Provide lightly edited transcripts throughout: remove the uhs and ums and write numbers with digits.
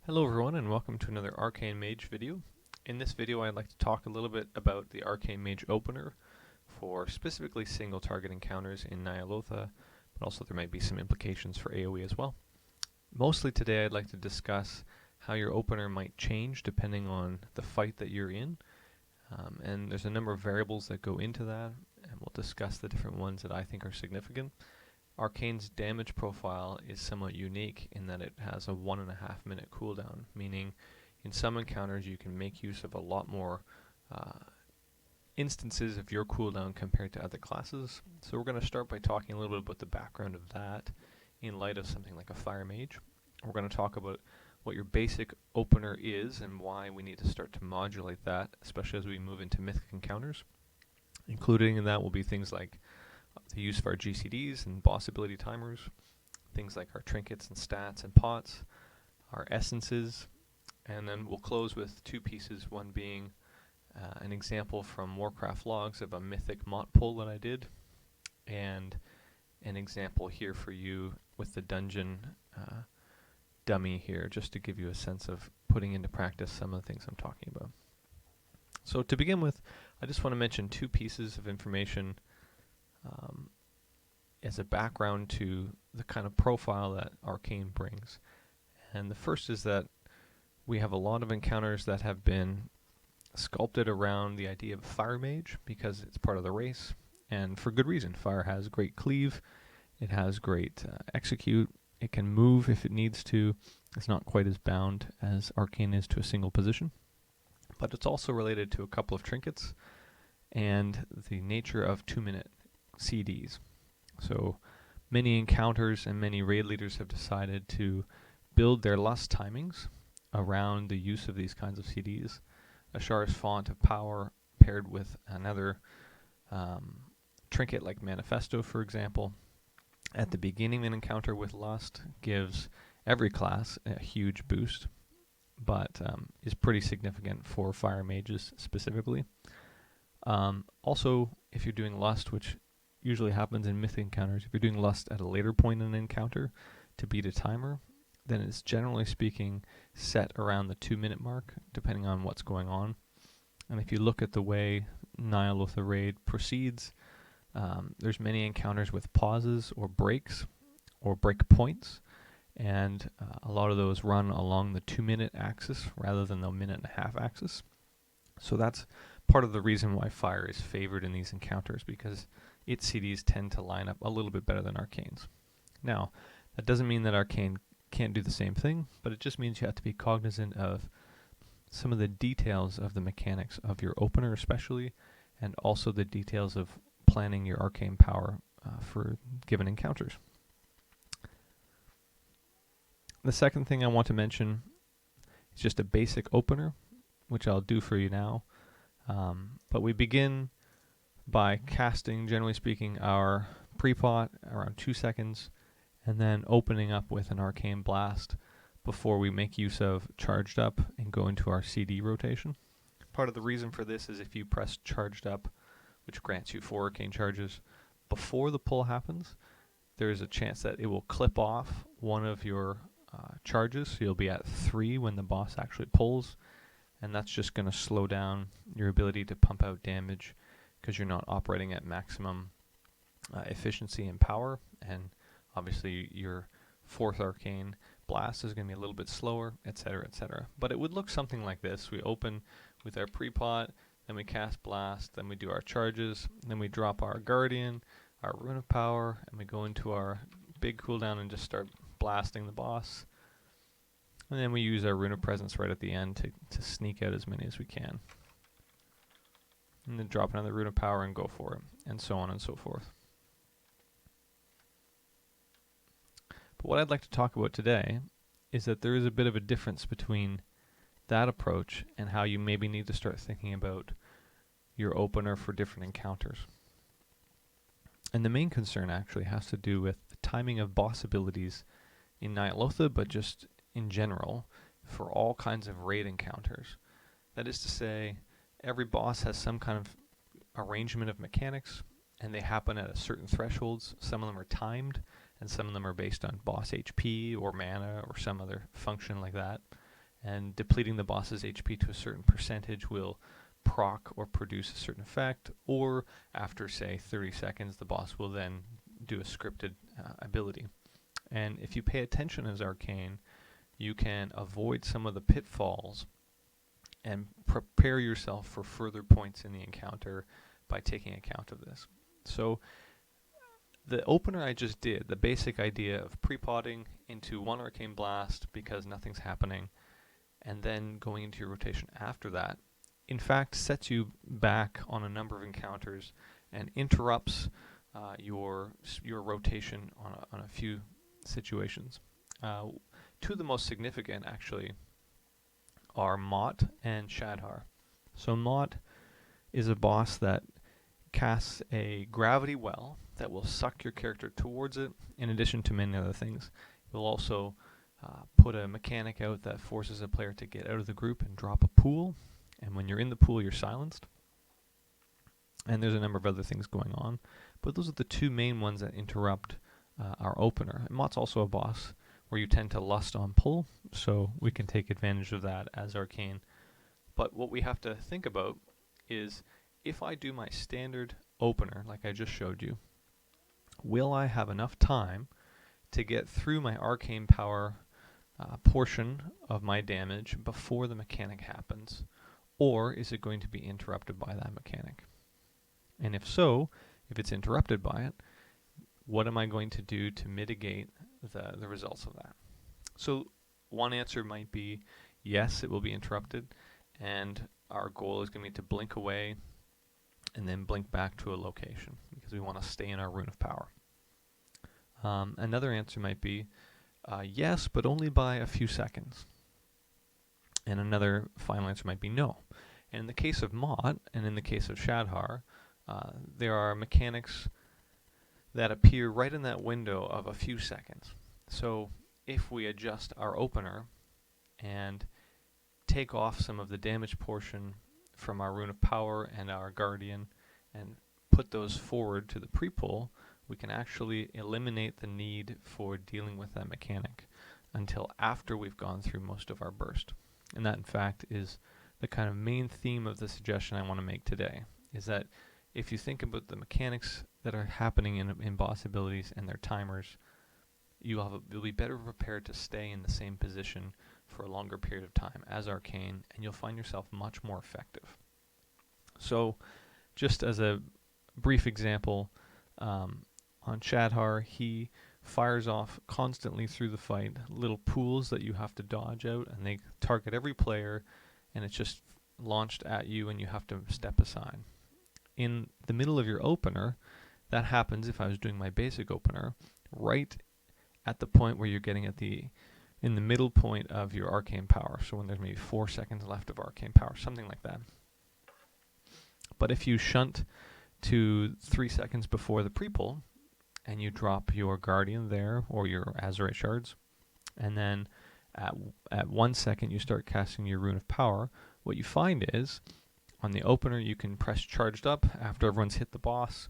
Hello everyone and welcome to another Arcane Mage video. In this video I'd like to talk a little bit about the Arcane Mage opener for specifically single target encounters in Ny'alotha, but also there might be some implications for AoE as well. Mostly today I'd like to discuss how your opener might change depending on the fight that you're in, and there's a number of variables that go into that, and we'll discuss the different ones that I think are significant. Arcane's damage profile is somewhat unique in that it has a 1.5 minute cooldown, meaning in some encounters you can make use of a lot more instances of your cooldown compared to other classes. So we're going to start by talking a little bit about the background of that in light of something like a Fire Mage. We're going to talk about what your basic opener is and why we need to start to modulate that, especially as we move into Mythic encounters. Including in that will be things like the use of our GCDs and boss ability timers, things like our trinkets and stats and pots, our essences, and then we'll close with two pieces, one being an example from Warcraft logs of a Mythic Maut pull that I did, and an example here for you with the dungeon dummy here, just to give you a sense of putting into practice some of the things I'm talking about. So to begin with, I just want to mention two pieces of information as a background to the kind of profile that Arcane brings. And the first is that we have a lot of encounters that have been sculpted around the idea of Fire Mage because it's part of the race, and for good reason. Fire has great cleave, it has great execute, it can move if it needs to. It's not quite as bound as Arcane is to a single position, but it's also related to a couple of trinkets and the nature of 2-minute CDs. So many encounters and many raid leaders have decided to build their lust timings around the use of these kinds of CDs. Ashar's Font of Power paired with another trinket like Manifesto, for example, at the beginning of an encounter with lust gives every class a huge boost, but is pretty significant for Fire Mages specifically. Also, if you're doing lust, which usually happens in Mythic encounters, if you're doing lust at a later point in an encounter to beat a timer, then it's generally speaking set around the 2-minute mark, depending on what's going on. And if you look at the way Ny'alotha raid proceeds, there's many encounters with pauses or breaks or break points, and a lot of those run along the 2-minute axis rather than the 1.5-minute axis. So that's part of the reason why Fire is favored in these encounters, because its CDs tend to line up a little bit better than Arcane's. Now, that doesn't mean that Arcane can't do the same thing, but it just means you have to be cognizant of some of the details of the mechanics of your opener especially, and also the details of planning your Arcane Power for given encounters. The second thing I want to mention is just a basic opener, which I'll do for you now. But we begin by casting, generally speaking, our pre-pot around 2 seconds, and then opening up with an Arcane Blast before we make use of Charged Up and go into our CD rotation. Part of the reason for this is if you press Charged Up, which grants you 4 Arcane charges, before the pull happens, there is a chance that it will clip off one of your charges, so you'll be at 3 when the boss actually pulls, and that's just going to slow down your ability to pump out damage because you're not operating at maximum efficiency and power, and obviously your 4th Arcane Blast is going to be a little bit slower, etc., etc. But it would look something like this. We open with our pre-pot, then we cast Blast, then we do our charges, then we drop our Guardian, our Rune of Power, and we go into our big cooldown and just start blasting the boss. And then we use our Rune of Presence right at the end to sneak out as many as we can. And then drop another Rune of Power and go for it, and so on and so forth. But what I'd like to talk about today is that there is a bit of a difference between that approach and how you maybe need to start thinking about your opener for different encounters. And the main concern actually has to do with the timing of boss abilities in Ny'alotha, but just in general for all kinds of raid encounters. That is to say, every boss has some kind of arrangement of mechanics, and they happen at a certain thresholds. Some of them are timed, and some of them are based on boss HP or mana or some other function like that. and depleting the boss's HP to a certain percentage will proc or produce a certain effect, or after say 30 seconds the boss will then do a scripted ability. And if you pay attention as Arcane, you can avoid some of the pitfalls and prepare yourself for further points in the encounter by taking account of this. So the opener I just did, the basic idea of pre-potting into one Arcane Blast because nothing's happening, and then going into your rotation after that, in fact sets you back on a number of encounters and interrupts your rotation on a few situations. Two of the most significant actually are Maut and Shadhar. So Maut is a boss that casts a gravity well that will suck your character towards it, in addition to many other things. It will also put a mechanic out that forces a player to get out of the group and drop a pool, and when you're in the pool you're silenced. And there's a number of other things going on, but those are the two main ones that interrupt our opener. And Maut's also a boss where you tend to lust on pull, so we can take advantage of that as Arcane. But what we have to think about is, if I do my standard opener like I just showed you, will I have enough time to get through my Arcane Power portion of my damage before the mechanic happens, or is it going to be interrupted by that mechanic? And if so, if it's interrupted by it, what am I going to do to mitigate the results of that? So one answer might be, yes, it will be interrupted, and our goal is going to be to blink away and then blink back to a location, because we want to stay in our Rune of Power. Another answer might be, yes, but only by a few seconds. And another final answer might be no. And in the case of Maut, and in the case of Shadhar, there are mechanics that appear right in that window of a few seconds. So if we adjust our opener and take off some of the damage portion from our Rune of Power and our Guardian and put those forward to the pre-pull, we can actually eliminate the need for dealing with that mechanic until after we've gone through most of our burst. And that in fact is the kind of main theme of the suggestion I want to make today, is that if you think about the mechanics that are happening in boss abilities and their timers, you'll be better prepared to stay in the same position for a longer period of time as Arcane, and you'll find yourself much more effective. So just as a brief example, on Shadhar, he fires off constantly through the fight little pools that you have to dodge out, and they target every player, and it's just launched at you and you have to step aside. In the middle of your opener, that happens, if I was doing my basic opener, right at the point where you're getting in the middle point of your Arcane Power, so when there's maybe 4 seconds left of Arcane Power, something like that. But if you shunt to 3 seconds before the pre-pull, and you drop your Guardian there, or your Azurite Shards, and then at 1 second you start casting your Rune of Power, what you find is, on the opener you can press Charged Up after everyone's hit the boss,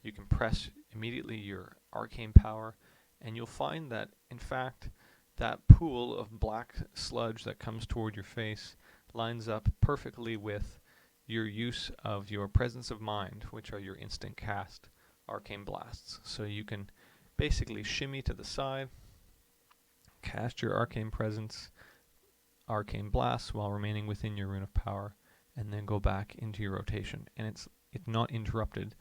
you can press immediately your Arcane Power, and you'll find that, in fact, that pool of black sludge that comes toward your face lines up perfectly with your use of your Presence of Mind, which are your instant cast Arcane Blasts. So you can basically shimmy to the side, cast your Arcane Presence, Arcane Blast while remaining within your Rune of Power, and then go back into your rotation. And it's not interrupted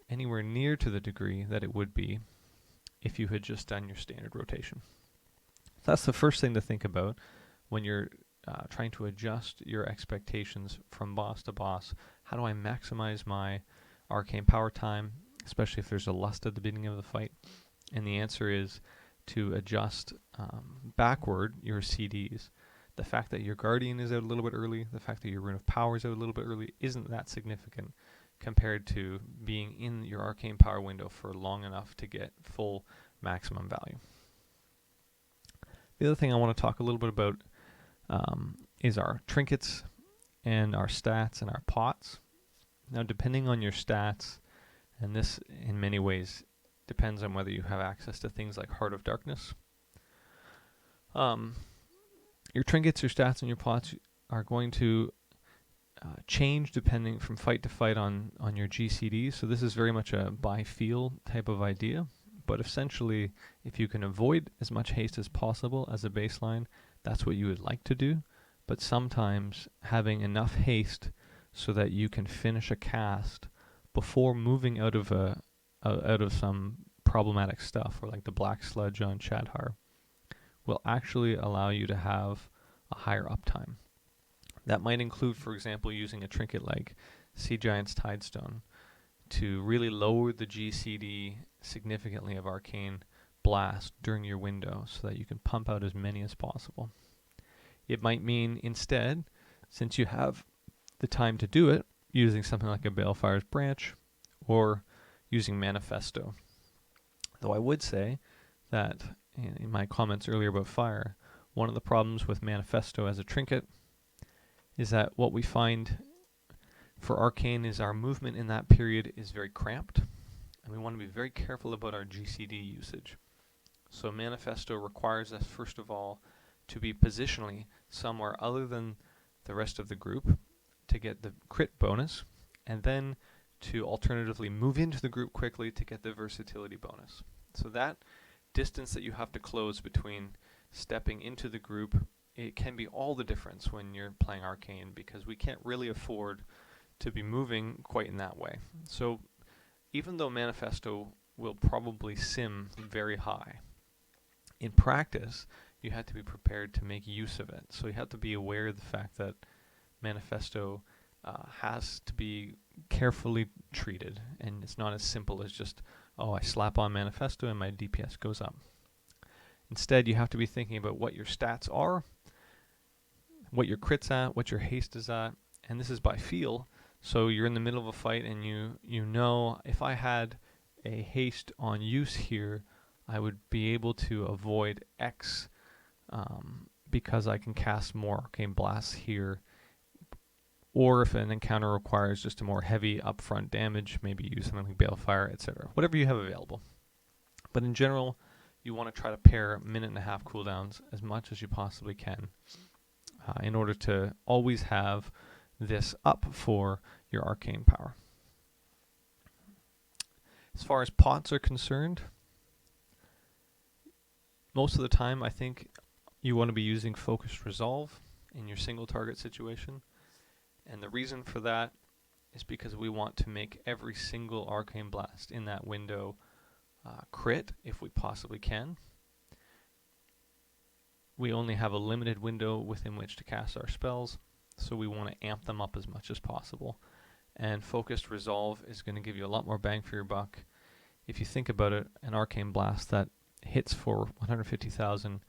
anywhere near to the degree that it would be if you had just done your standard rotation. So that's the first thing to think about when you're trying to adjust your expectations from boss to boss. How do I maximize my Arcane Power time, especially if there's a lust at the beginning of the fight? And the answer is to adjust backward your CDs. The fact that your Guardian is out a little bit early, the fact that your Rune of Power is out a little bit early isn't that significant compared to being in your Arcane Power window for long enough to get full maximum value. The other thing I want to talk a little bit about is our trinkets and our stats and our pots. Now, depending on your stats, and this in many ways depends on whether you have access to things like Heart of Darkness. Your trinkets, your stats, and your pots are going to change depending from fight to fight on your GCDs. So this is very much a by feel type of idea. But essentially, if you can avoid as much haste as possible as a baseline, that's what you would like to do. But sometimes having enough haste so that you can finish a cast before moving out of some problematic stuff, or like the black sludge on Shadhar, will actually allow you to have a higher uptime. That might include, for example, using a trinket like Sea Giant's Tidestone to really lower the GCD significantly of Arcane Blast during your window so that you can pump out as many as possible. It might mean instead, since you have the time to do it, using something like a Balefire's Branch or using Manifesto. Though I would say that in my comments earlier about fire, one of the problems with Manifesto as a trinket is that what we find for Arcane is our movement in that period is very cramped, and we want to be very careful about our GCD usage. So Manifesto requires us, first of all, to be positionally somewhere other than the rest of the group to get the crit bonus, and then to alternatively move into the group quickly to get the versatility bonus. So that distance that you have to close between stepping into the group, it can be all the difference when you're playing Arcane, because we can't really afford to be moving quite in that way. So even though Manifesto will probably sim very high, in practice you have to be prepared to make use of it. So you have to be aware of the fact that Manifesto has to be carefully treated, and it's not as simple as just, oh, I slap on Manifesto and my DPS goes up. Instead, you have to be thinking about what your stats are, what your crit's at, what your haste is at, and this is by feel. So you're in the middle of a fight and you know, if I had a haste on use here, I would be able to avoid X because I can cast more Arcane Blasts here. Or if an encounter requires just a more heavy upfront damage, maybe use something like Balefire, etc. Whatever you have available. But in general, you want to try to pair 1.5-minute cooldowns as much as you possibly can in order to always have this up for your Arcane Power. As far as pots are concerned, most of the time I think you want to be using Focused Resolve in your single target situation. And the reason for that is because we want to make every single Arcane Blast in that window crit if we possibly can. We only have a limited window within which to cast our spells, so we want to amp them up as much as possible. And Focused Resolve is going to give you a lot more bang for your buck. If you think about it, an Arcane Blast that hits for 150,000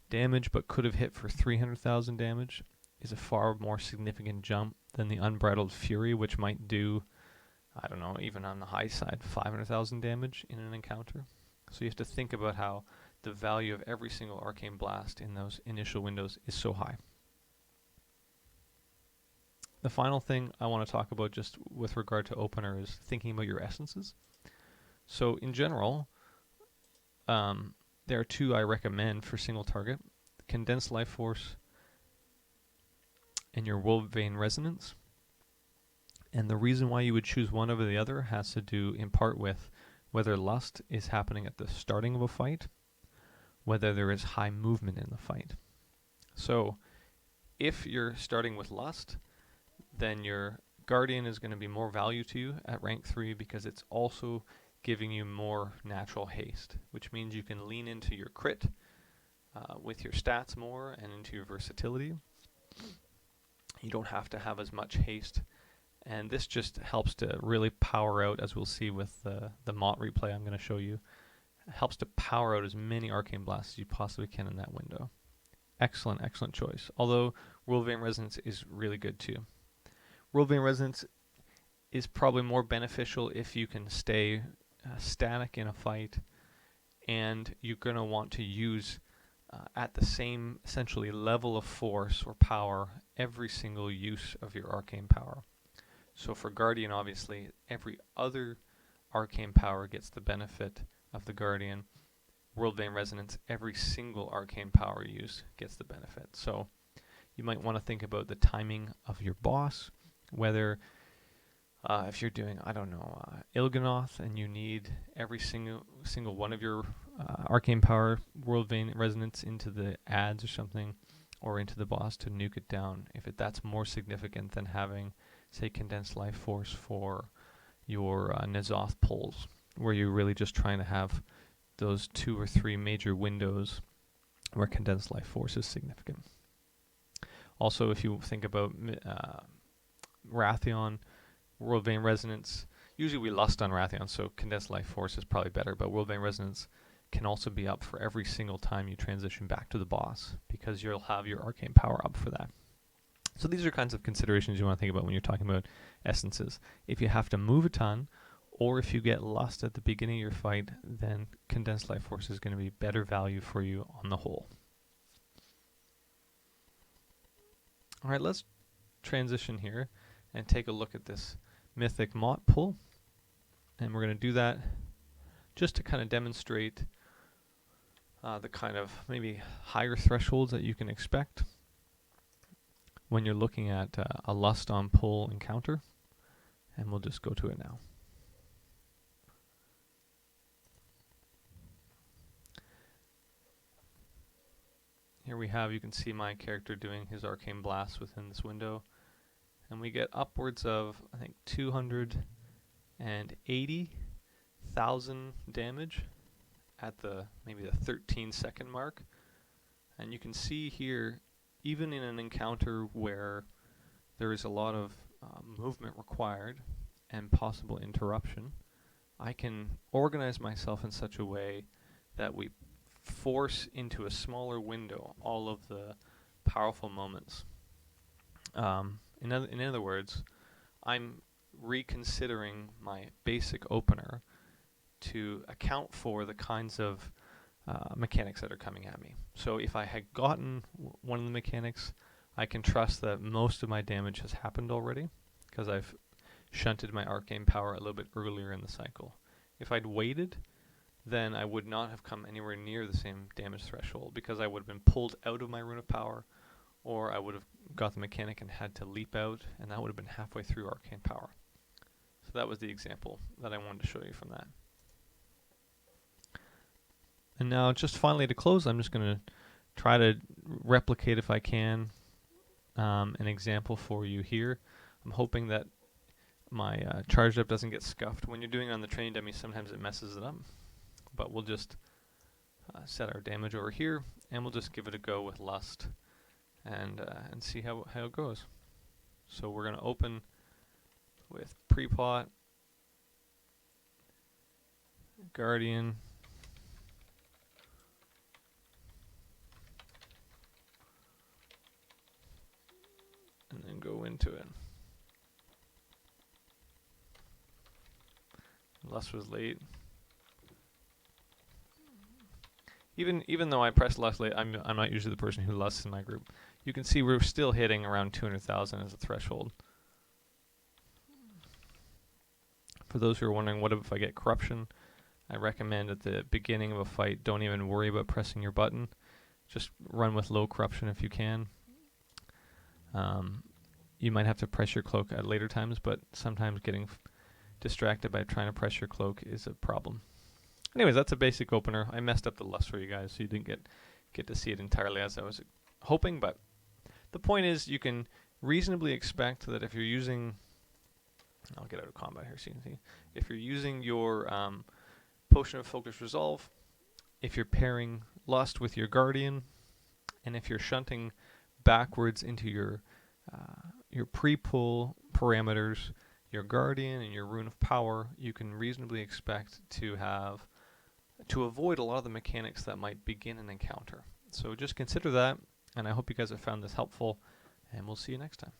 damage but could have hit for 300,000 damage is a far more significant jump than the Unbridled Fury, which might do, I don't know, even on the high side, 500,000 damage in an encounter. So you have to think about how the value of every single Arcane Blast in those initial windows is so high. The final thing I want to talk about just with regard to opener is thinking about your essences. So in general, there are two I recommend for single target: Condensed Life Force and your Wolfbane Resonance. And the reason why you would choose one over the other has to do in part with whether lust is happening at the starting of a fight, whether there is high movement in the fight. So if you're starting with lust, then your Guardian is going to be more value to you at rank 3 because it's also giving you more natural haste, which means you can lean into your crit with your stats more and into your versatility. You don't have to have as much haste, and this just helps to really power out, as we'll see with the Maut replay I'm going to show you. It helps to power out as many Arcane Blasts as you possibly can in that window. Excellent, excellent choice. Although Wolfbane Resonance is really good too. Wolfbane Resonance is probably more beneficial if you can stay static in a fight, and you're going to want to use at the same essentially level of force or power every single use of your Arcane Power. So for Guardian, obviously, every other Arcane Power gets the benefit of the Guardian, World Vein Resonance, every single Arcane Power you use gets the benefit. So you might want to think about the timing of your boss, whether if you're doing, I don't know, Ny'alotha, and you need every single one of your Arcane Power World Vein Resonance into the ads or something, or into the boss to nuke it down. If that's more significant than having, say, Condensed Life Force for your Ny'alotha pulls, where you're really just trying to have those 2 or 3 major windows where Condensed Life Force is significant. Also, if you think about Wrathion, World Vein Resonance, usually we lust on Wrathion, so Condensed Life Force is probably better, but World Vein Resonance can also be up for every single time you transition back to the boss, because you'll have your Arcane Power up for that. So these are kinds of considerations you want to think about when you're talking about essences. If you have to move a ton, or if you get lust at the beginning of your fight, then Condensed Life Force is going to be better value for you on the whole. Alright, let's transition here and take a look at this Mythic Maut pull. And we're going to do that just to kind of demonstrate the kind of maybe higher thresholds that you can expect when you're looking at a lust on pull encounter. And we'll just go to it now. Here we have, you can see my character doing his Arcane Blast within this window. And we get upwards of, I think, 280,000 damage at maybe the 13-second mark. And you can see here, even in an encounter where there is a lot of movement required and possible interruption, I can organize myself in such a way that we force into a smaller window all of the powerful moments. In other words, I'm reconsidering my basic opener to account for the kinds of mechanics that are coming at me. So if I had gotten one of the mechanics, I can trust that most of my damage has happened already, because I've shunted my Arcane Power a little bit earlier in the cycle. If I'd waited, then I would not have come anywhere near the same damage threshold, because I would have been pulled out of my Rune of Power, or I would have got the mechanic and had to leap out, and that would have been halfway through Arcane Power. So that was the example that I wanted to show you from that. And now, just finally to close, I'm just going to try to replicate, if I can, an example for you here. I'm hoping that my charged up doesn't get scuffed. When you're doing it on the training dummy, sometimes it messes it up. But we'll just set our damage over here, and we'll just give it a go with lust, and see how it goes. So we're going to open with pre-pot, Guardian, and then go into it. Lust was late. Even though I pressed lust late, I'm not usually the person who lusts in my group. You can see we're still hitting around 200,000 as a threshold. For those who are wondering, what if I get corruption? I recommend at the beginning of a fight, don't even worry about pressing your button. Just run with low corruption if you can. You might have to press your cloak at later times, but sometimes getting distracted by trying to press your cloak is a problem. Anyways, that's a basic opener. I messed up the lust for you guys, so you didn't get to see it entirely as I was hoping, but the point is you can reasonably expect that if you're using, I'll get out of combat here so you can see, if you're using your Potion of Focus Resolve, if you're pairing lust with your Guardian, and if you're shunting backwards into your pre-pull parameters, your Guardian and your Rune of Power, you can reasonably expect to avoid a lot of the mechanics that might begin an encounter. So just consider that, and I hope you guys have found this helpful, and we'll see you next time.